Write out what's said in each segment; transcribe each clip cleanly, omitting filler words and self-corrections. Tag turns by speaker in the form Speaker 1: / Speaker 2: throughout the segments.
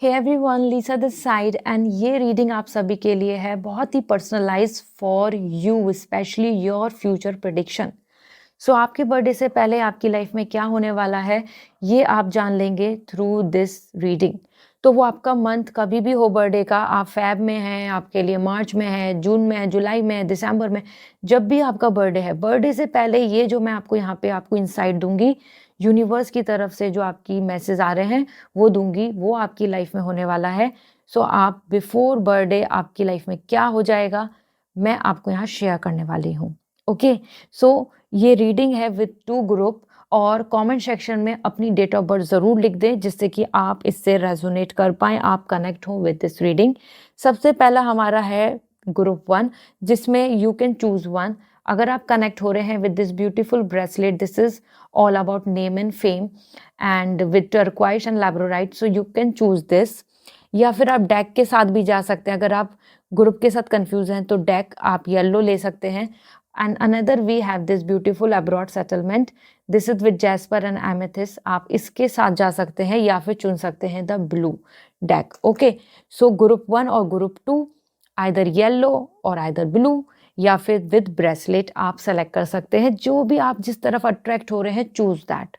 Speaker 1: Hey everyone, Lisa this side and ये reading आप सभी के लिए है, बहुत ही personalise for you, specially your future prediction. So आपके बर्थडे से पहले आपकी लाइफ में क्या होने वाला है ये आप जान लेंगे थ्रू दिस रीडिंग। तो वो आपका मंथ कभी भी हो बर्थडे का, आप फेब में हैं, आपके लिए मार्च में है, जून में है, जुलाई में है, दिसंबर में, जब भी आपका बर्थडे है, बर्थडे से पहले ये जो मैं आपको यहाँ पे आपको इंसाइट दूंगी, यूनिवर्स की तरफ से जो आपकी मैसेज आ रहे हैं वो दूंगी, वो आपकी लाइफ में होने वाला है। सो आप बिफोर बर्थडे आपकी लाइफ में क्या हो जाएगा मैं आपको यहाँ शेयर करने वाली हूँ। ओके, सो ये रीडिंग है विद 2 ग्रुप, और कमेंट सेक्शन में अपनी डेट ऑफ बर्थ ज़रूर लिख दें जिससे कि आप इससे रेजोनेट कर पाएँ, आप कनेक्ट हो विद दिस रीडिंग। सबसे पहला हमारा है ग्रुप 1, जिसमें यू कैन चूज़ वन। अगर आप कनेक्ट हो रहे हैं with this beautiful bracelet, this is all about name and fame and with turquoise and labradorite, so you can choose this. या फिर आप डेक के साथ भी जा सकते हैं, अगर आप ग्रुप के साथ कंफ्यूज हैं तो डेक आप येलो ले सकते हैं। And another we have this beautiful abroad settlement, this is with jasper and amethyst, आप इसके साथ जा सकते हैं या फिर चुन सकते हैं the blue deck. Okay, so group 1 और ग्रुप 2 आइदर येलो और आइदर ब्लू या फिर विद ब्रेसलेट आप सेलेक्ट कर सकते हैं, जो भी आप जिस तरफ अट्रैक्ट हो रहे हैं चूज दैट।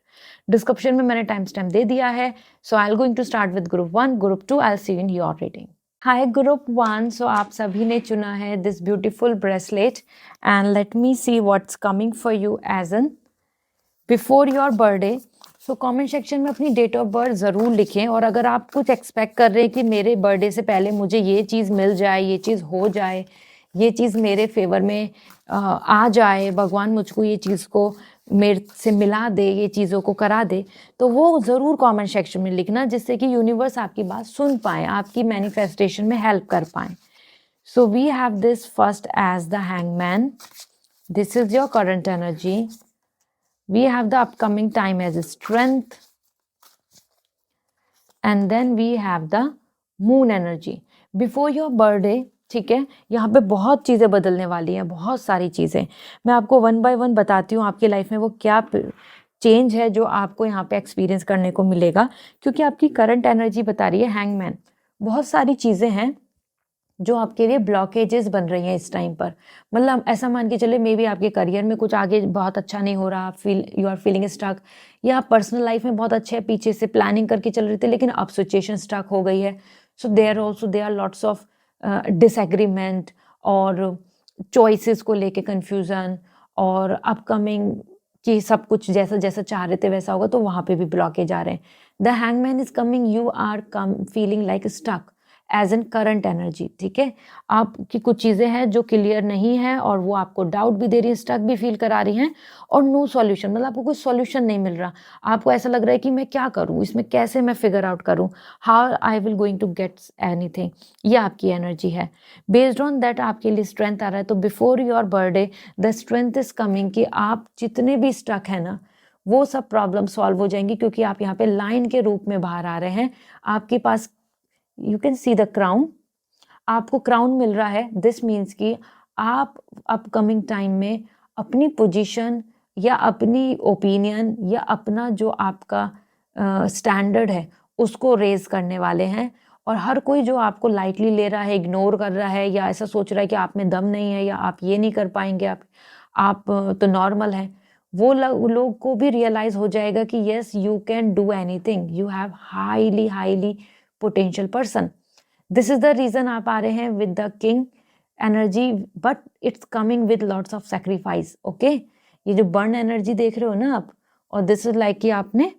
Speaker 1: डिस्क्रिप्शन में मैंने टाइम स्टैम्प दे दिया है। So I am going to start with group 1, group 2 I will see you in your reading. Hi group 1, so आप सभी ने चुना है this beautiful bracelet and let me see what's coming for you as an before your birthday. So comment section में अपनी date of birth ज़रूर लिखें, और अगर आप कुछ एक्सपेक्ट कर रहे हैं कि मेरे बर्थडे से पहले मुझे ये चीज़ मिल जाए, ये चीज़ हो जाए, ये चीज़ मेरे फेवर में आ जाए, भगवान मुझको ये चीज़ को मेरे से मिला दे, ये चीज़ों को करा दे, तो वो ज़रूर कमेंट सेक्शन में लिखना जिससे कि यूनिवर्स आपकी बात सुन पाए, आपकी मैनिफेस्टेशन में हेल्प कर पाए। So we have this first as the hangman, this is your current energy. We have the upcoming time as strength, and then we have the moon energy before your birthday। ठीक है, यहाँ पे बहुत चीज़ें बदलने वाली हैं, बहुत सारी चीज़ें मैं आपको वन बाय वन बताती हूँ आपकी लाइफ में वो क्या चेंज है जो आपको यहाँ पे एक्सपीरियंस करने को मिलेगा, क्योंकि आपकी करंट एनर्जी बता रही है हैंगमैन। बहुत सारी चीज़ें हैं जो आपके लिए ब्लॉकेजेस बन रही हैं इस टाइम पर, मतलब ऐसा मान के चले मे बी आपके करियर में कुछ आगे बहुत अच्छा नहीं हो रहा, यू आर फीलिंग स्टक, या पर्सनल लाइफ में बहुत अच्छे पीछे से प्लानिंग करके चल रहे थे लेकिन अब सिचुएशन स्टक हो गई है। So there are lots of disagreement और चॉइसेस को लेके कन्फ्यूज़न, और अपकमिंग कि सब कुछ जैसा जैसा चाह रहे थे वैसा होगा, तो वहाँ पे भी ब्लॉकेज आ रहे हैं। The hangman is coming, you are come feeling like stuck as an current energy. ठीक है, आपकी कुछ चीज़ें हैं जो क्लियर नहीं है और वो आपको डाउट भी दे रही है, स्टक भी फील करा रही हैं, और नो सॉल्यूशन, मतलब आपको कोई सॉल्यूशन नहीं मिल रहा। आपको ऐसा लग रहा है कि मैं क्या करूं, इसमें कैसे मैं फिगर आउट करूं, how I will going to get anything. ये आपकी एनर्जी है। बेस्ड ऑन दैट आपके लिए स्ट्रेंथ आ रहा है, तो before your birthday the strength is coming कि आप जितने भी स्टक है ना वो सब प्रॉब्लम सॉल्व हो जाएंगी, क्योंकि आप यहाँ पे लाइन के रूप में बाहर आ रहे हैं। आपके पास you can see the crown, आपको क्राउन मिल रहा है। दिस मीन्स कि आप अपकमिंग टाइम में अपनी पोजीशन या अपनी ओपिनियन या अपना जो आपका स्टैंडर्ड है उसको रेज करने वाले हैं, और हर कोई जो आपको लाइटली ले रहा है, इग्नोर कर रहा है, या ऐसा सोच रहा है कि आप में दम नहीं है या आप ये नहीं कर पाएंगे, आप तो नॉर्मल हैं, वो लोग को भी रियलाइज हो जाएगा कि yes you can do anything, you have highly highly potential person. This is the reason आप आ रहे हैं with the king energy, but it's coming with lots of sacrifice. Okay, ये जो बर्न एनर्जी देख रहे हो ना आप, और दिस इज लाइक कि आपने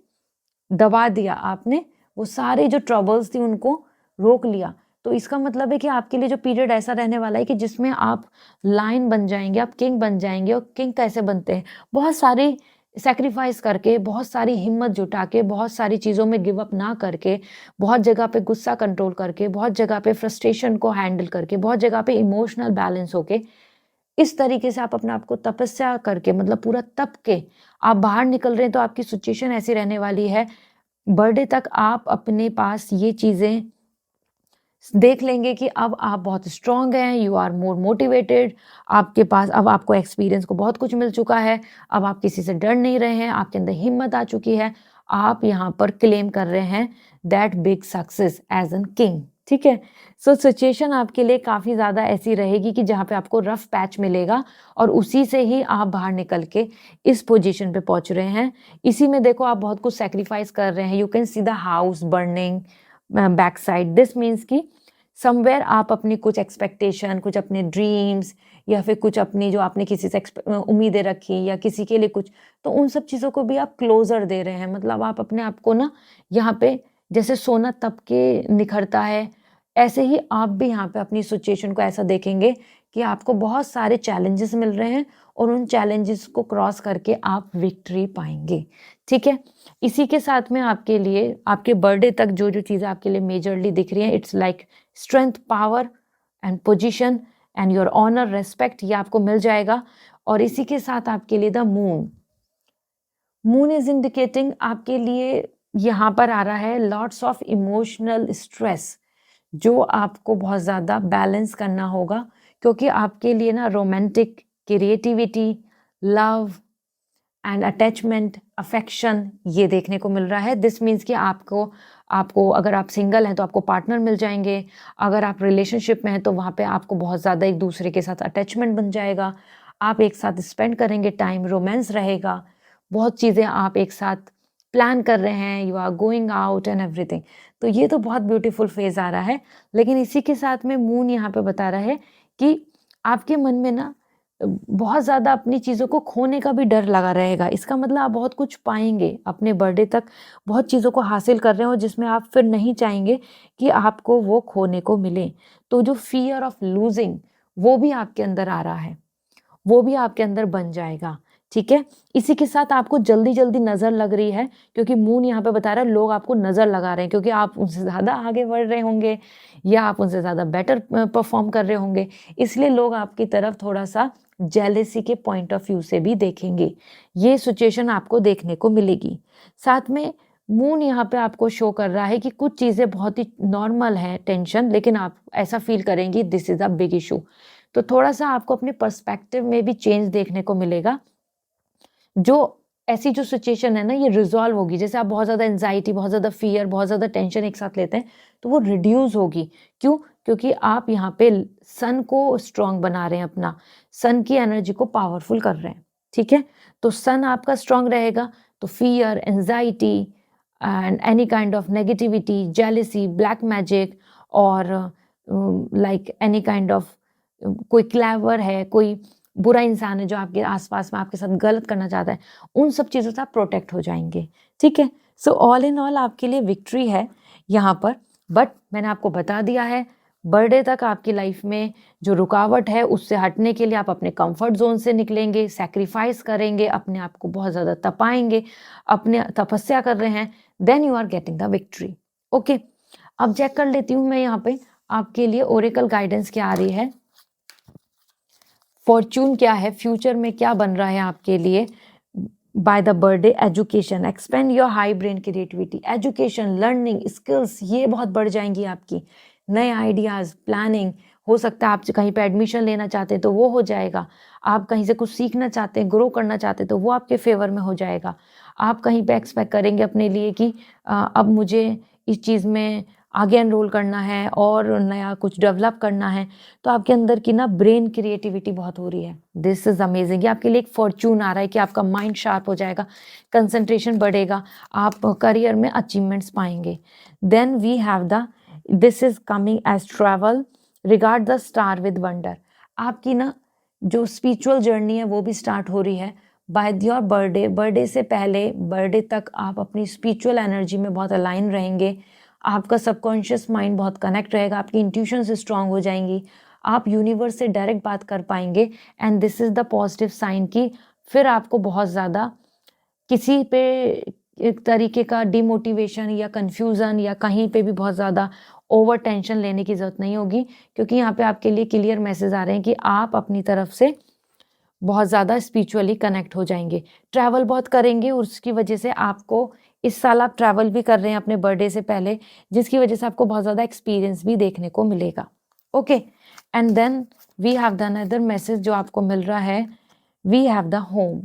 Speaker 1: दबा दिया, आपने वो सारे जो ट्रबल्स थी उनको रोक लिया। तो इसका मतलब है कि आपके लिए जो पीरियड ऐसा रहने वाला है कि जिसमें आप लाइन बन जाएंगे, आप किंग बन जाएंगे। और किंग कैसे बनते हैं, बहुत सारी सेक्रीफाइस करके, बहुत सारी हिम्मत जुटा के, बहुत सारी चीज़ों में गिव अप ना करके, बहुत जगह पे गुस्सा कंट्रोल करके, बहुत जगह पे फ्रस्ट्रेशन को हैंडल करके, बहुत जगह पे इमोशनल बैलेंस होके, इस तरीके से आप अपने आप को तपस्या करके, मतलब पूरा तप के आप बाहर निकल रहे हैं। तो आपकी सिचुएशन ऐसी रहने वाली है, बर्थडे तक आप अपने पास ये चीज़ें देख लेंगे कि अब आप बहुत स्ट्रांग हैं, यू आर मोर मोटिवेटेड, आपके पास अब आपको एक्सपीरियंस को बहुत कुछ मिल चुका है, अब आप किसी से डर नहीं रहे हैं, आपके अंदर हिम्मत आ चुकी है, आप यहाँ पर क्लेम कर रहे हैं that big success as an king, ठीक है। सो सिचुएशन आपके लिए काफ़ी ज़्यादा ऐसी रहेगी कि जहाँ पे आपको रफ पैच मिलेगा और उसी से ही आप बाहर निकल के इस पोजीशन पे पहुँच रहे हैं। इसी में देखो आप बहुत कुछ सेक्रीफाइस कर रहे हैं। You can see the house burning back side. This means कि समवेयर आप अपनी कुछ एक्सपेक्टेशन, कुछ अपने ड्रीम्स या फिर कुछ अपनी जो आपने किसी से उम्मीदें रखी या किसी के लिए कुछ, तो उन सब चीज़ों को भी आप क्लोजर दे रहे हैं। मतलब आप अपने आप को ना यहाँ पे जैसे सोना तप के निखरता है, ऐसे ही आप भी यहाँ पे अपनी सिचुएशन को ऐसा देखेंगे कि आपको बहुत सारे चैलेंजेस मिल रहे हैं और उन चैलेंजेस को क्रॉस करके आप विक्ट्री पाएंगे, ठीक है। इसी के साथ में आपके लिए आपके बर्थडे तक जो जो चीज़ें आपके लिए मेजरली दिख रही हैं, it's like strength, power and position and your honour, respect, ये आपको मिल जाएगा। और इसी के साथ आपके लिए द मून इज इंडिकेटिंग आपके लिए यहाँ पर आ रहा है लॉट्स ऑफ इमोशनल स्ट्रेस, जो आपको बहुत ज़्यादा बैलेंस करना होगा, क्योंकि आपके लिए ना romantic, creativity, love and attachment, affection ये देखने को मिल रहा है। दिस मीन्स कि आपको अगर आप सिंगल हैं तो आपको पार्टनर मिल जाएंगे, अगर आप रिलेशनशिप में हैं तो वहाँ पे आपको बहुत ज़्यादा एक दूसरे के साथ अटैचमेंट बन जाएगा, आप एक साथ स्पेंड करेंगे टाइम, रोमांस रहेगा, बहुत चीज़ें आप एक साथ प्लान कर रहे हैं, you are going out and everything. तो ये तो बहुत ब्यूटीफुल फेज आ रहा है। लेकिन इसी के साथ में मून यहाँ पे बता रहा है कि आपके मन में ना बहुत ज़्यादा अपनी चीज़ों को खोने का भी डर लगा रहेगा। इसका मतलब आप बहुत कुछ पाएंगे अपने बर्थडे तक, बहुत चीज़ों को हासिल कर रहे हो जिसमें आप फिर नहीं चाहेंगे कि आपको वो खोने को मिले। तो जो फियर ऑफ लूजिंग वो भी आपके अंदर आ रहा है, वो भी आपके अंदर बन जाएगा, ठीक है। इसी के साथ आपको जल्दी जल्दी नज़र लग रही है, क्योंकि मून यहाँ पे बता रहा है लोग आपको नज़र लगा रहे हैं, क्योंकि आप उनसे ज़्यादा आगे बढ़ रहे होंगे या आप उनसे ज़्यादा बेटर परफॉर्म कर रहे होंगे, इसलिए लोग आपकी तरफ थोड़ा सा जेलेसी के पॉइंट ऑफ व्यू से भी देखेंगे। ये सिचुएशन आपको देखने को मिलेगी। साथ में मून यहाँ पे आपको शो कर रहा है कि कुछ चीज़ें बहुत ही नॉर्मल हैं, टेंशन, लेकिन आप ऐसा फील करेंगी this is a big issue. तो थोड़ा सा आपको अपने पर्सपेक्टिव में भी चेंज देखने को मिलेगा। जो ऐसी जो सिचुएशन है ना ये रिजॉल्व होगी। जैसे आप बहुत ज़्यादा एंजाइटी, बहुत ज़्यादा फियर, बहुत ज़्यादा टेंशन एक साथ लेते हैं तो वो रिड्यूस होगी। क्यों? क्योंकि आप यहाँ पे सन को स्ट्रांग बना रहे हैं, अपना सन की एनर्जी को पावरफुल कर रहे हैं, ठीक है। तो सन आपका स्ट्रांग रहेगा तो fear, anxiety and any kind of negativity, jealousy, black magic और लाइक एनी काइंड ऑफ कोई क्लेवर है, कोई बुरा इंसान है जो आपके आसपास में आपके साथ गलत करना चाहता है, उन सब चीज़ों से आप प्रोटेक्ट हो जाएंगे, ठीक है। सो ऑल इन ऑल आपके लिए विक्ट्री है यहाँ पर। बट मैंने आपको बता दिया है बर्थडे तक आपकी लाइफ में जो रुकावट है उससे हटने के लिए आप अपने कंफर्ट जोन से निकलेंगे, सैक्रिफाइस करेंगे, अपने आप को बहुत ज़्यादा तपाएंगे, अपने तपस्या कर रहे हैं, then you are getting the victory. Okay, अब चेक कर लेती हूँ मैं यहाँ पे आपके लिए ओरेकल गाइडेंस क्या आ रही है, फॉर्चून क्या है, फ्यूचर में क्या बन रहा है आपके लिए by the birthday. Education, expand your high brain creativity, education, learning, skills ये बहुत बढ़ जाएंगी आपकी, नए आइडियाज़, प्लानिंग, हो सकता है आप कहीं पे एडमिशन लेना चाहते हैं तो वो हो जाएगा, आप कहीं से कुछ सीखना चाहते हैं, ग्रो करना चाहते हैं तो वो आपके फेवर में हो जाएगा, आप कहीं पे एक्सपेक्ट करेंगे अपने लिए कि अब मुझे इस चीज़ में आगे एनरोल करना है और नया कुछ डेवलप करना है, तो आपके अंदर की ना ब्रेन क्रिएटिविटी बहुत हो रही है। This is amazing. ये आपके लिए एक फॉर्चून आ रहा है कि आपका माइंड शार्प हो जाएगा, कंसंट्रेशन बढ़ेगा, आप करियर में अचीवमेंट्स पाएंगे। Then we have the this is coming as travel, regard the star with wonder. आपकी ना जो स्पिरिचुअल जर्नी है वो भी स्टार्ट हो रही है बाय योर बर्थडे। बर्थडे से पहले बर्थडे तक आप अपनी स्पिरिचुअल एनर्जी में बहुत अलाइन रहेंगे, आपका सबकॉन्शियस माइंड बहुत कनेक्ट रहेगा, आपकी इंट्यूशन से स्ट्रांग हो जाएंगी, आप यूनिवर्स से डायरेक्ट बात कर पाएंगे। And this is the positive sign कि फिर आपको बहुत ज़्यादा किसी पे एक तरीके का डिमोटिवेशन या कन्फ्यूज़न या कहीं पे भी बहुत ज़्यादा ओवर टेंशन लेने की ज़रूरत नहीं होगी, क्योंकि यहाँ पे आपके लिए क्लियर मैसेज आ रहे हैं कि आप अपनी तरफ से बहुत ज़्यादा स्पिरिचुअली कनेक्ट हो जाएंगे, ट्रैवल बहुत करेंगे और उसकी वजह से आपको इस साल आप ट्रैवल भी कर रहे हैं अपने बर्थडे से पहले, जिसकी वजह से आपको बहुत ज़्यादा एक्सपीरियंस भी देखने को मिलेगा। Okay, and then we have the another message जो आपको मिल रहा है, वी हैव द होम।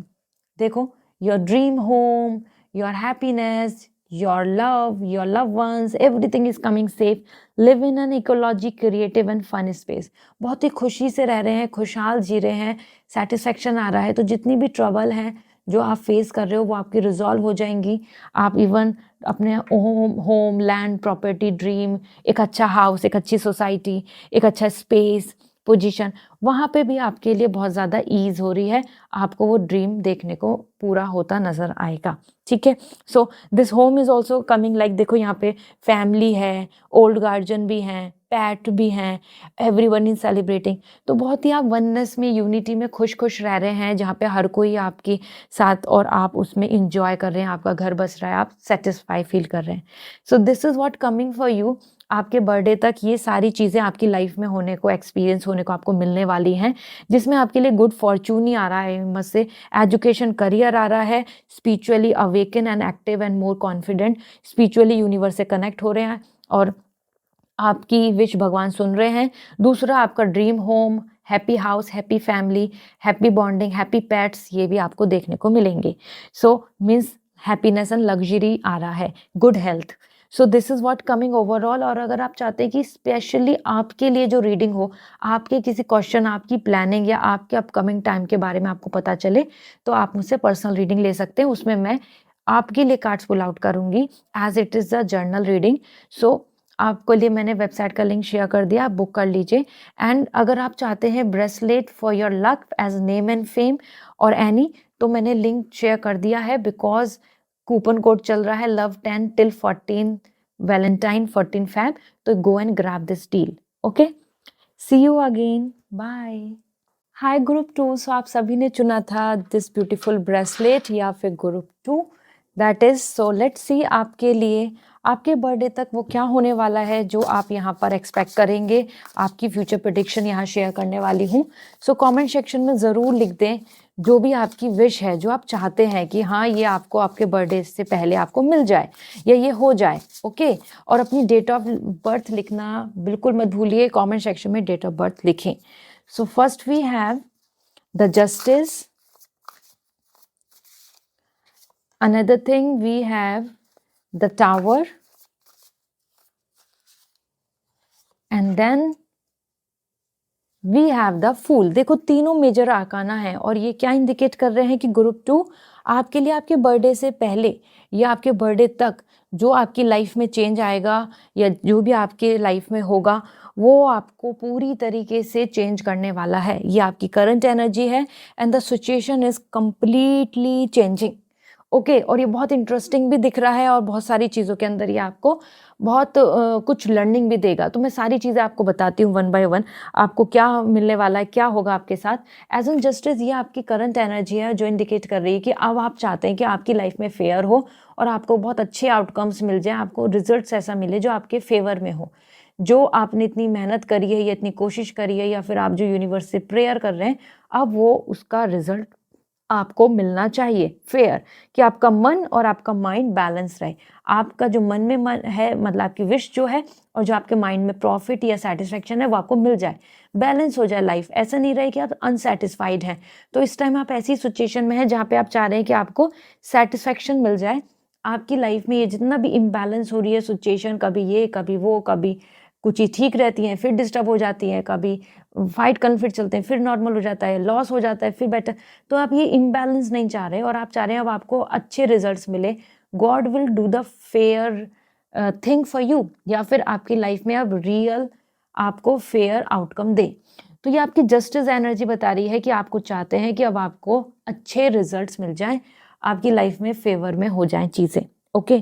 Speaker 1: देखो, your dream home, your happiness, your love, your loved ones, everything is coming safe. Live in an ecology, creative and fun space. बहुत ही खुशी से रह रहे हैं, खुशहाल जी रहे हैं, सेटिस्फेक्शन आ रहा है। तो जितनी भी ट्रबल है जो आप फेस कर रहे हो वो आपकी रिजॉल्व हो जाएंगी। आप इवन अपने होम लैंड प्रॉपर्टी ड्रीम, एक अच्छा हाउस, एक अच्छी सोसाइटी, एक अच्छा स्पेस पोजीशन, वहाँ पे भी आपके लिए बहुत ज़्यादा ईज हो रही है। आपको वो ड्रीम देखने को पूरा होता नज़र आएगा। ठीक है, so this home is also coming like, देखो यहाँ पे फैमिली है, ओल्ड गार्जियन भी हैं, पैट भी हैं, एवरीवन इज सेलिब्रेटिंग। तो बहुत ही आप वननेस में, यूनिटी में खुश खुश रह रहे हैं, जहाँ पे हर कोई आपके साथ और आप उसमें इंजॉय कर रहे हैं, आपका घर बस रहा है, आप सेटिस्फाई फील कर रहे हैं। सो this is what coming for you. आपके बर्थडे तक ये सारी चीज़ें आपकी लाइफ में होने को, एक्सपीरियंस होने को आपको मिलने वाली हैं, जिसमें आपके लिए गुड फॉर्चून ही आ रहा है, मत से एजुकेशन, करियर आ रहा है, spiritually awaken and active and more confident, spiritually universe से कनेक्ट हो रहे हैं और आपकी विश भगवान सुन रहे हैं। दूसरा, आपका dream home, happy house, happy family, happy bonding, happy pets, ये भी आपको देखने को मिलेंगे। So means happiness and luxury आ रहा है, good health. So this is what coming overall. और अगर आप चाहते हैं कि स्पेशली आपके लिए जो रीडिंग हो, आपके किसी क्वेश्चन, आपकी प्लानिंग या आपके अपकमिंग टाइम के बारे में आपको पता चले, तो आप मुझसे पर्सनल रीडिंग ले सकते हैं। उसमें मैं आपके लिए कार्ड्स पुल आउट करूँगी as it is the journal reading. So आपके लिए मैंने वेबसाइट का लिंक शेयर कर दिया, आप बुक कर लीजिए। एंड अगर आप चाहते हैं bracelet for your luck as name and fame और एनी, तो मैंने लिंक शेयर कर दिया है, बिकॉज कूपन कोड चल रहा है लव 10 टिल 14 वैलेंटाइन 14 फैब। तो go and grab this deal. Okay, see you again, bye. Hi group 2, so आप सभी ने चुना था दिस ब्यूटीफुल ब्रेसलेट या फिर group 2, that is. So let's see आपके लिए आपके बर्थडे तक वो क्या होने वाला है जो आप यहाँ पर एक्सपेक्ट करेंगे। आपकी फ्यूचर प्रेडिक्शन यहाँ शेयर करने वाली हूँ। सो कमेंट सेक्शन में ज़रूर लिख दें जो भी आपकी विश है, जो आप चाहते हैं कि हाँ ये आपको आपके बर्थडे से पहले आपको मिल जाए या ये हो जाए। ओके, और अपनी डेट ऑफ बर्थ लिखना बिल्कुल मत भूलिए, कमेंट सेक्शन में डेट ऑफ बर्थ लिखें। So first we have the justice, another thing we have the tower, and then we have the fool। देखो तीनों मेजर आर्काना है और ये क्या इंडिकेट कर रहे हैं कि ग्रुप 2 आपके लिए आपके बर्थडे से पहले या आपके बर्थडे तक जो आपकी लाइफ में चेंज आएगा या जो भी आपके लाइफ में होगा वो आपको पूरी तरीके से चेंज करने वाला है। ये आपकी करंट एनर्जी है and the situation is completely changing. Okay, और ये बहुत इंटरेस्टिंग भी दिख रहा है और बहुत सारी चीज़ों के अंदर ये आपको बहुत कुछ लर्निंग भी देगा। तो मैं सारी चीज़ें आपको बताती हूँ वन बाय वन, आपको क्या मिलने वाला है, क्या होगा आपके साथ। एज एन जस्टिस, ये आपकी करंट एनर्जी है जो इंडिकेट कर रही है कि अब आप चाहते हैं कि आपकी लाइफ में फेयर हो और आपको बहुत अच्छे आउटकम्स मिल जाए, आपको रिजल्ट्स ऐसा मिले जो आपके फेवर में हो। जो आपने इतनी मेहनत करी है या इतनी कोशिश करी है या फिर आप जो यूनिवर्स से प्रेयर कर रहे हैं, अब वो उसका रिजल्ट आपको मिलना चाहिए फेयर, कि आपका मन और आपका माइंड बैलेंस रहे। आपका जो मन में है, मतलब आपकी विश जो है और जो आपके माइंड में प्रॉफिट या सेटिस्फेक्शन है वो आपको मिल जाए, बैलेंस हो जाए लाइफ। ऐसा नहीं रहे कि आप अनसेटिस्फाइड हैं। तो इस टाइम आप ऐसी सिचुएशन में हैं जहाँ पे आप चाह रहे हैं कि आपको सेटिस्फेक्शन मिल जाए। आपकी लाइफ में ये जितना भी इम्बैलेंस हो रही है सिचुएशन, कभी ये कभी वो, कभी कुछ चीज़ ठीक रहती हैं फिर डिस्टर्ब हो जाती हैं, कभी फाइट कन्फ्लिक्ट चलते हैं फिर नॉर्मल हो जाता है, लॉस हो जाता है फिर बेटर। तो आप ये इम्बैलेंस नहीं चाह रहे और आप चाह रहे हैं अब आपको अच्छे रिजल्ट्स मिले। God will do the fair thing for you, या फिर आपकी लाइफ में अब रियल आपको फेयर आउटकम दे। तो ये आपकी जस्टिस एनर्जी बता रही है कि आपको चाहते हैं कि अब आपको अच्छे रिजल्ट्स मिल जाएं, आपकी लाइफ में फेवर में हो जाएं चीज़ें। Okay,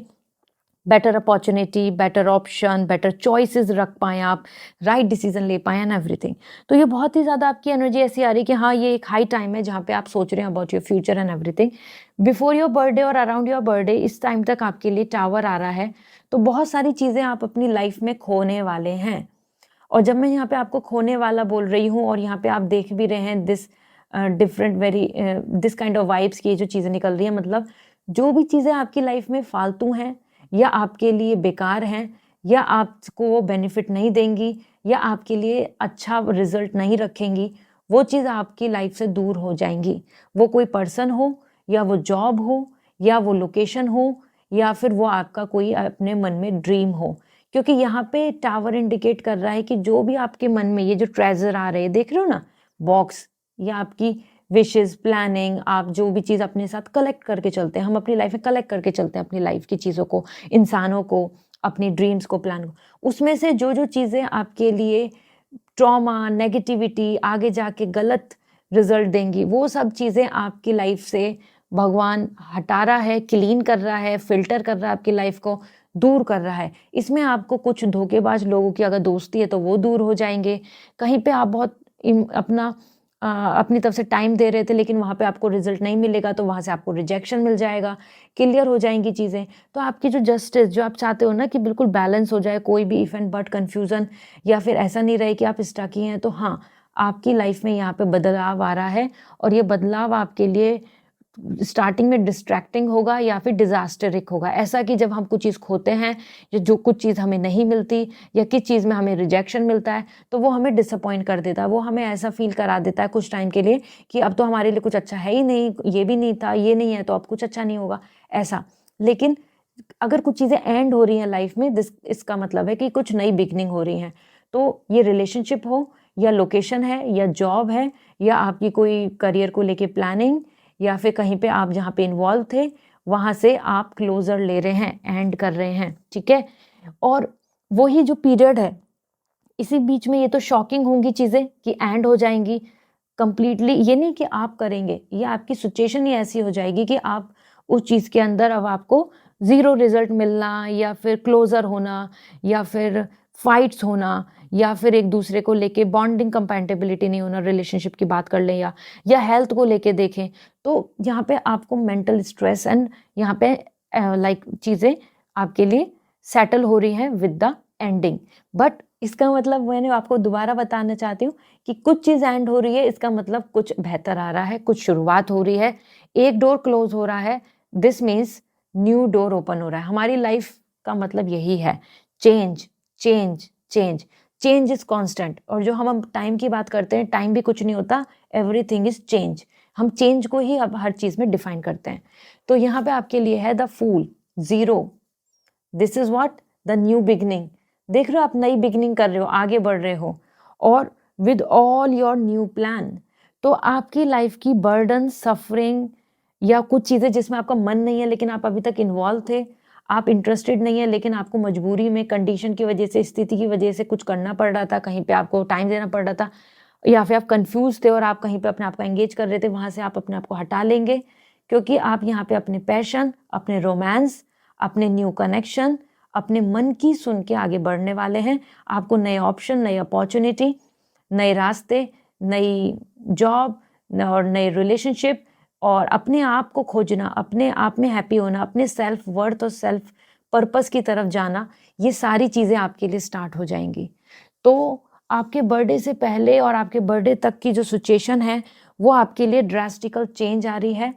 Speaker 1: better opportunity, better option, better choices रख पाएँ आप, राइट डिसीजन ले पाएँ एंड एवरीथिंग। तो ये बहुत ही ज़्यादा आपकी एनर्जी ऐसी आ रही है कि हाँ ये एक हाई टाइम है जहाँ पे आप सोच रहे हैं about your future and everything. Before your birthday और अराउंड योर बर्थडे, इस टाइम तक आपके लिए टावर आ रहा है। तो बहुत सारी चीज़ें आप अपनी लाइफ में खोने वाले हैं। और जब मैं यहाँ पे आपको खोने वाला बोल रही हूँ और यहाँ पे आप देख भी रहे हैं this different very this kind of vibes की जो चीज़ें निकल रही है, मतलब जो भी चीज़ें आपकी लाइफ में फालतू हैं या आपके लिए बेकार हैं या आपको वो बेनिफिट नहीं देंगी या आपके लिए अच्छा रिजल्ट नहीं रखेंगी, वो चीज़ आपकी लाइफ से दूर हो जाएंगी। वो कोई पर्सन हो या वो जॉब हो या वो लोकेशन हो, या फिर वो आपका कोई अपने मन में ड्रीम हो। क्योंकि यहाँ पे टावर इंडिकेट कर रहा है कि जो भी आपके मन में ये जो ट्रेजर आ रहे हैं, देख रहे हो ना, बॉक्स, या आपकी विशेस, प्लानिंग, आप जो भी चीज़ अपने साथ कलेक्ट करके चलते हैं, हम अपनी लाइफ में कलेक्ट करके चलते हैं अपनी लाइफ की चीज़ों को, इंसानों को, अपनी ड्रीम्स को, प्लान को। उसमें से जो जो चीज़ें आपके लिए ट्रॉमा, नेगेटिविटी, आगे जाके गलत रिजल्ट देंगी, वो सब चीज़ें आपकी लाइफ से भगवान हटा रहा है, क्लीन कर रहा है, फिल्टर कर रहा है, आपकी लाइफ को दूर कर रहा है। इसमें आपको कुछ धोखेबाज लोगों की अगर दोस्ती है तो वो दूर हो जाएंगे। कहीं पे आप बहुत अपनी तरफ से टाइम दे रहे थे लेकिन वहाँ पे आपको रिजल्ट नहीं मिलेगा, तो वहाँ से आपको रिजेक्शन मिल जाएगा, क्लियर हो जाएंगी चीज़ें। तो आपकी जो जस्टिस, जो आप चाहते हो ना कि बिल्कुल बैलेंस हो जाए, कोई भी इफ एंड बट कन्फ्यूज़न, या फिर ऐसा नहीं रहे कि आप स्टक ही हैं, तो हाँ, आपकी लाइफ में यहाँ पे बदलाव आ रहा है। और ये बदलाव आपके लिए स्टार्टिंग में डिस्ट्रैक्टिंग होगा या फिर डिजास्टरिक होगा। ऐसा कि जब हम कुछ चीज़ खोते हैं, या जो कुछ चीज़ हमें नहीं मिलती, या किस चीज़ में हमें रिजेक्शन मिलता है, तो वो हमें डिसअपॉइंट कर देता है, वो हमें ऐसा फील करा देता है कुछ टाइम के लिए कि अब तो हमारे लिए कुछ अच्छा है ही नहीं, ये भी नहीं था, ये नहीं है तो अब कुछ अच्छा नहीं होगा, ऐसा। लेकिन अगर कुछ चीज़ें एंड हो रही हैं लाइफ में, इसका मतलब है कि कुछ नई बिगनिंग हो रही हैं। तो ये रिलेशनशिप हो, या लोकेशन है, या जॉब है, या आपकी कोई करियर को लेके प्लानिंग, या फिर कहीं पे आप जहाँ पे इन्वॉल्व थे वहाँ से आप क्लोजर ले रहे हैं, एंड कर रहे हैं, ठीक है। और वही जो पीरियड है, इसी बीच में ये तो शॉकिंग होंगी चीज़ें कि एंड हो जाएंगी कंप्लीटली। ये नहीं कि आप करेंगे, ये आपकी सिचुएशन ही ऐसी हो जाएगी कि आप उस चीज़ के अंदर अब आपको ज़ीरो रिजल्ट मिलना, या फिर क्लोजर होना, या फिर फाइट्स होना, या फिर एक दूसरे को लेके बॉन्डिंग कंपैटिबिलिटी नहीं होना, रिलेशनशिप की बात कर लें, या हेल्थ को लेके देखें, तो यहाँ पे आपको मेंटल स्ट्रेस एंड यहाँ पे लाइक चीज़ें आपके लिए सेटल हो रही हैं विद द एंडिंग। बट इसका मतलब मैंने आपको दोबारा बताना चाहती हूँ कि कुछ चीज़ एंड हो रही है, इसका मतलब कुछ बेहतर आ रहा है, कुछ शुरुआत हो रही है, एक डोर क्लोज हो रहा है, this means new door open हो रहा है। हमारी लाइफ का मतलब यही है, change, change, change. Change is constant. और जो हम टाइम की बात करते हैं, टाइम भी कुछ नहीं होता, एवरीथिंग इज चेंज। हम चेंज को ही अब हर चीज में डिफाइन करते हैं। तो यहाँ पे आपके लिए है the fool, zero, this is what, the new beginning. देख रहे हो, आप नई बिगनिंग कर रहे हो, आगे बढ़ रहे हो, और with all your new plan. तो आपकी लाइफ की बर्डन, सफरिंग, या कुछ चीज़ें जिसमें आपका मन नहीं है लेकिन आप अभी तक इन्वॉल्व थे, आप इंटरेस्टेड नहीं है लेकिन आपको मजबूरी में, कंडीशन की वजह से, स्थिति की वजह से कुछ करना पड़ रहा था, कहीं पे आपको टाइम देना पड़ रहा था, या फिर आप कंफ्यूज थे और आप कहीं पे अपने आप को एंगेज कर रहे थे, वहाँ से आप अपने आप को हटा लेंगे, क्योंकि आप यहाँ पे अपने पैशन, अपने रोमांस, अपने न्यू कनेक्शन, अपने मन की सुन के आगे बढ़ने वाले हैं। आपको नए ऑप्शन, नई अपॉर्चुनिटी, नए रास्ते, नई जॉब और नए रिलेशनशिप, और अपने आप को खोजना, अपने आप में हैप्पी होना, अपने सेल्फ वर्थ और सेल्फ पर्पस की तरफ जाना, ये सारी चीज़ें आपके लिए स्टार्ट हो जाएंगी। तो आपके बर्थडे से पहले और आपके बर्थडे तक की जो सिचुएशन है, वो आपके लिए ड्रास्टिकल चेंज आ रही है।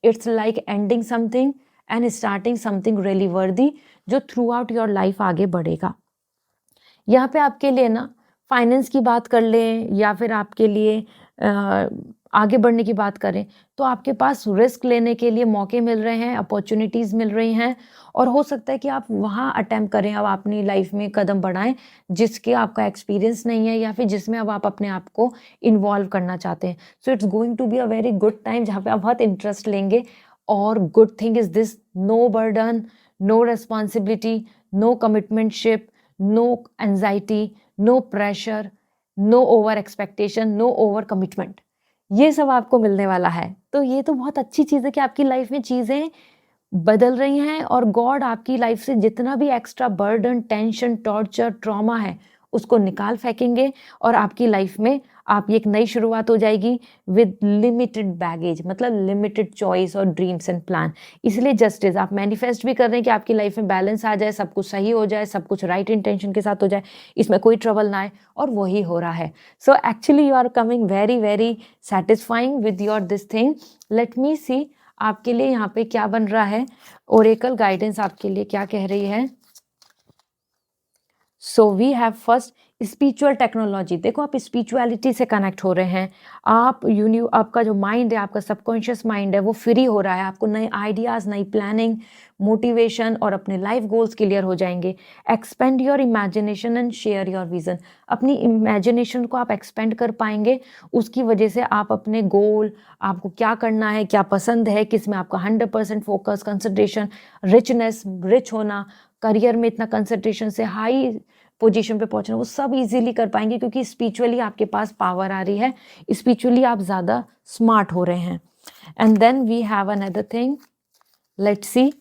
Speaker 1: It's like ending something and starting something really वर्दी, जो थ्रू आउट योर लाइफ आगे बढ़ेगा। यहाँ पे आपके लिए ना, फाइनेंस की बात कर लें, या फिर आपके लिए आगे बढ़ने की बात करें, तो आपके पास रिस्क लेने के लिए मौके मिल रहे हैं, अपॉर्चुनिटीज़ मिल रही हैं, और हो सकता है कि आप वहाँ अटेम्प्ट करें, अब अपनी लाइफ में कदम बढ़ाएं जिसके आपका एक्सपीरियंस नहीं है, या फिर जिसमें अब आप अपने आप को इन्वॉल्व करना चाहते हैं। So it's going to be a very good time, जहाँ पे आप बहुत इंटरेस्ट लेंगे। और good thing is this, no burden, no responsibility, no commitmentship, no anxiety, no pressure, no over expectation, no over commitment, ये सब आपको मिलने वाला है। तो ये तो बहुत अच्छी चीज़ है कि आपकी लाइफ में चीज़ें बदल रही हैं, और गॉड आपकी लाइफ से जितना भी extra burden, tension, torture, trauma है, उसको निकाल फेंकेंगे, और आपकी लाइफ में आप एक नई शुरुआत हो जाएगी विद लिमिटेड बैगेज, मतलब लिमिटेड चॉइस और ड्रीम्स एंड प्लान। इसलिए जस्टिस आप मैनिफेस्ट भी कर रहे हैं कि आपकी लाइफ में बैलेंस आ जाए, सब कुछ सही हो जाए, सब कुछ राइट इंटेंशन के साथ हो जाए, इसमें कोई ट्रबल ना आए, और वही हो रहा है। So actually you are coming very very satisfying with your this thing. Let me see आपके लिए यहाँ पे क्या बन रहा है, ओरेकल गाइडेंस आपके लिए क्या कह रही है। So we have first spiritual technology. देखो आप स्पिरिचुअलिटी से कनेक्ट हो रहे हैं, आप आपका जो माइंड है, आपका सबकॉन्शियस माइंड है, वो फ्री हो रहा है, आपको नए आइडियाज़, नई प्लानिंग, मोटिवेशन और अपने लाइफ गोल्स क्लियर हो जाएंगे। Expand your imagination and share your vision. अपनी इमेजिनेशन को आप एक्सपेंड कर पाएंगे, उसकी वजह से आप अपने गोल, आपको क्या करना है, क्या पसंद है, किस में आपका 100% फोकस, कंसंट्रेशन, रिच होना, करियर में इतना कंसंट्रेशन से हाई पोजीशन पे पहुंचना, वो सब इजीली कर पाएंगे, क्योंकि स्पिरिचुअली आपके पास पावर आ रही है, स्पिरिचुअली आप ज़्यादा स्मार्ट हो रहे हैं। And then we have another thing, let's see.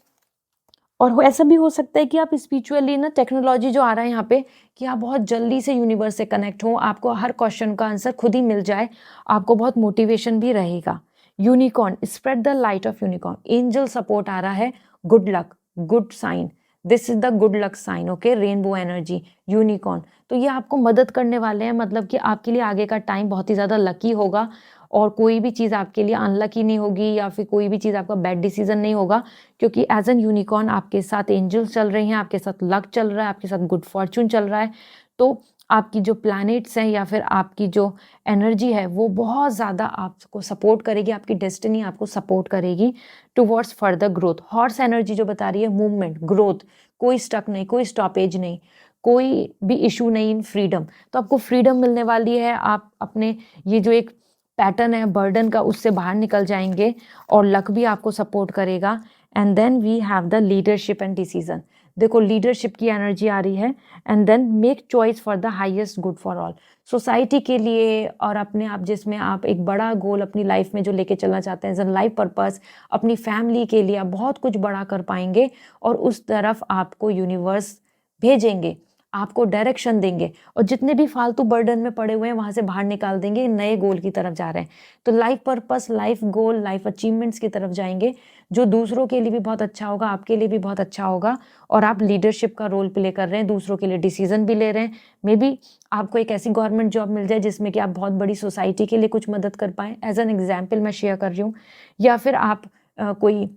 Speaker 1: और ऐसा भी हो सकता है कि आप स्पिरिचुअली ना, टेक्नोलॉजी जो आ रहा है यहाँ पे, कि आप बहुत जल्दी से यूनिवर्स से कनेक्ट हो, आपको हर क्वेश्चन का आंसर खुद ही मिल जाए, आपको बहुत मोटिवेशन भी रहेगा। Unicorn, spread the light of unicorn. Angel support आ रहा है, good luck, good sign, this is the good luck sign, okay. Rainbow energy, unicorn, तो ये आपको मदद करने वाले हैं, मतलब कि आपके लिए आगे का टाइम बहुत ही ज़्यादा लकी होगा, और कोई भी चीज़ आपके लिए अनलकी नहीं होगी, या फिर कोई भी चीज़ आपका बैड डिसीजन नहीं होगा, क्योंकि एज एन यूनिकॉर्न आपके साथ एंजल्स चल रही हैं, आपके साथ लक चल रहा है, आपके साथ गुड फॉर्चून चल रहा है। तो आपकी जो प्लैनेट्स हैं या फिर आपकी जो एनर्जी है, वो बहुत ज़्यादा आपको सपोर्ट करेगी, आपकी डेस्टिनी आपको सपोर्ट करेगी towards further growth. Horse energy जो बता रही है मूवमेंट, ग्रोथ, कोई स्टक नहीं, कोई स्टॉपेज नहीं, कोई भी इशू नहीं इन फ्रीडम। तो आपको फ्रीडम मिलने वाली है, आप अपने ये जो एक पैटर्न है बर्डन का, उससे बाहर निकल जाएंगे, और लक भी आपको सपोर्ट करेगा। And then we have the leadership and decision. देखो लीडरशिप की एनर्जी आ रही है। And then make choice for the highest good for all. Society के लिए और अपने आप, जिसमें आप एक बड़ा गोल अपनी लाइफ में जो लेके चलना चाहते हैं, एज एन लाइफ पर्पस, अपनी फैमिली के लिए आप बहुत कुछ बड़ा कर पाएंगे, और उस तरफ आपको यूनिवर्स भेजेंगे, आपको डायरेक्शन देंगे, और जितने भी फालतू बर्डन में पड़े हुए हैं वहाँ से बाहर निकाल देंगे, नए गोल की तरफ जा रहे हैं। तो life purpose, life goal, life achievements की तरफ जाएंगे, जो दूसरों के लिए भी बहुत अच्छा होगा, आपके लिए भी बहुत अच्छा होगा, और आप लीडरशिप का रोल प्ले कर रहे हैं, दूसरों के लिए डिसीजन भी ले रहे हैं। मे बी आपको एक ऐसी गवर्नमेंट जॉब मिल जाए जिसमें कि आप बहुत बड़ी सोसाइटी के लिए कुछ मदद कर पाएँ, एज एन एग्जाम्पल मैं शेयर कर रही हूँ। या फिर आप कोई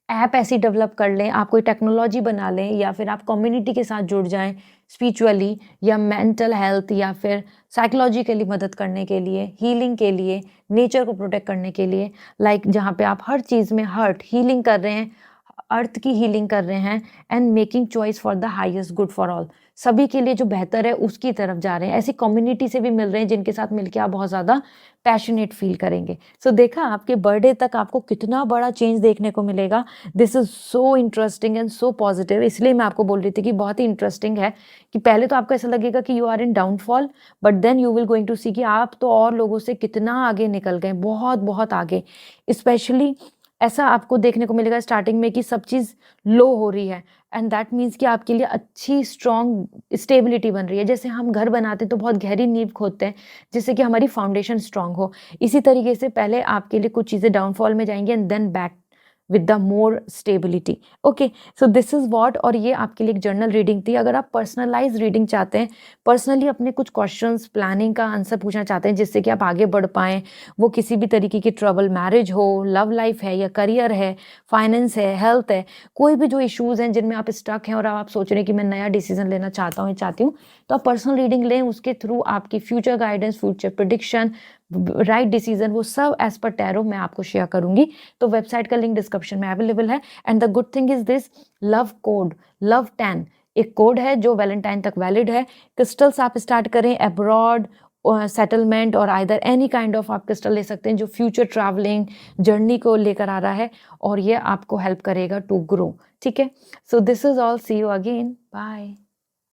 Speaker 1: ऐप ऐसी डेवलप कर लें, आप कोई टेक्नोलॉजी बना लें, या फिर आप कम्युनिटी के साथ जुड़ जाएं स्पिरिचुअली, या मेंटल हेल्थ, या फिर साइकोलॉजिकली मदद करने के लिए, हीलिंग के लिए, नेचर को प्रोटेक्ट करने के लिए, लाइक जहाँ पे आप हर चीज़ में हर्ट हीलिंग कर रहे हैं, अर्थ की हीलिंग कर रहे हैं, and making choice for the highest good for all. सभी के लिए जो बेहतर है उसकी तरफ जा रहे हैं। ऐसी कम्युनिटी से भी मिल रहे हैं जिनके साथ मिलकर आप बहुत ज़्यादा पैशनेट फील करेंगे। सो देखा, आपके बर्थडे तक आपको कितना बड़ा चेंज देखने को मिलेगा। This is so interesting and so positive. इसलिए मैं आपको बोल रही थी कि बहुत ही इंटरेस्टिंग है, कि पहले तो आपको ऐसा लगेगा कि you are in downfall, but then you will going to see कि आप तो और लोगों से कितना आगे निकल गए, बहुत बहुत आगे। स्पेशली ऐसा आपको देखने को मिलेगा स्टार्टिंग में कि सब चीज़ लो हो रही है, एंड दैट मीन्स कि आपके लिए अच्छी स्ट्रॉन्ग स्टेबिलिटी बन रही है। जैसे हम घर बनाते हैं तो बहुत गहरी नींव खोदते हैं, जिससे कि हमारी फाउंडेशन स्ट्रांग हो। इसी तरीके से पहले आपके लिए कुछ चीज़ें डाउनफॉल में जाएंगी, and then back with the more stability. Okay, so this is what. और ये आपके लिए एक जर्नल रीडिंग थी। अगर आप पर्सनलाइज रीडिंग चाहते हैं, पर्सनली अपने कुछ क्वेश्चंस, प्लानिंग का आंसर पूछना चाहते हैं, जिससे कि आप आगे बढ़ पाएँ, वो किसी भी तरीके की ट्रबल, मैरिज हो, लव लाइफ है, या करियर है, फाइनेंस है, हेल्थ है, कोई भी जो इश्यूज़ हैं जिनमें आप स्टक हैं, और आप सोच रहे हैं कि मैं नया डिसीजन लेना चाहता हूँ या चाहती हूँ, तो आप पर्सनल रीडिंग लें। उसके थ्रू आपकी future guidance, future prediction, right decision, वो सब एज पर टैरो मैं आपको शेयर करूंगी। तो वेबसाइट का लिंक डिस्क्रिप्शन में अवेलेबल है। And the good thing is this, love code, love 10 एक कोड है जो वैलेंटाइन तक वैलिड है। क्रिस्टल्स आप स्टार्ट करें, अब्रॉड, सेटलमेंट, और आइदर एनी काइंड ऑफ आप क्रिस्टल ले सकते हैं जो फ्यूचर ट्रैवलिंग जर्नी को लेकर आ रहा है, और ये आपको हेल्प करेगा टू ग्रो। ठीक है, so this is all, see you again, bye.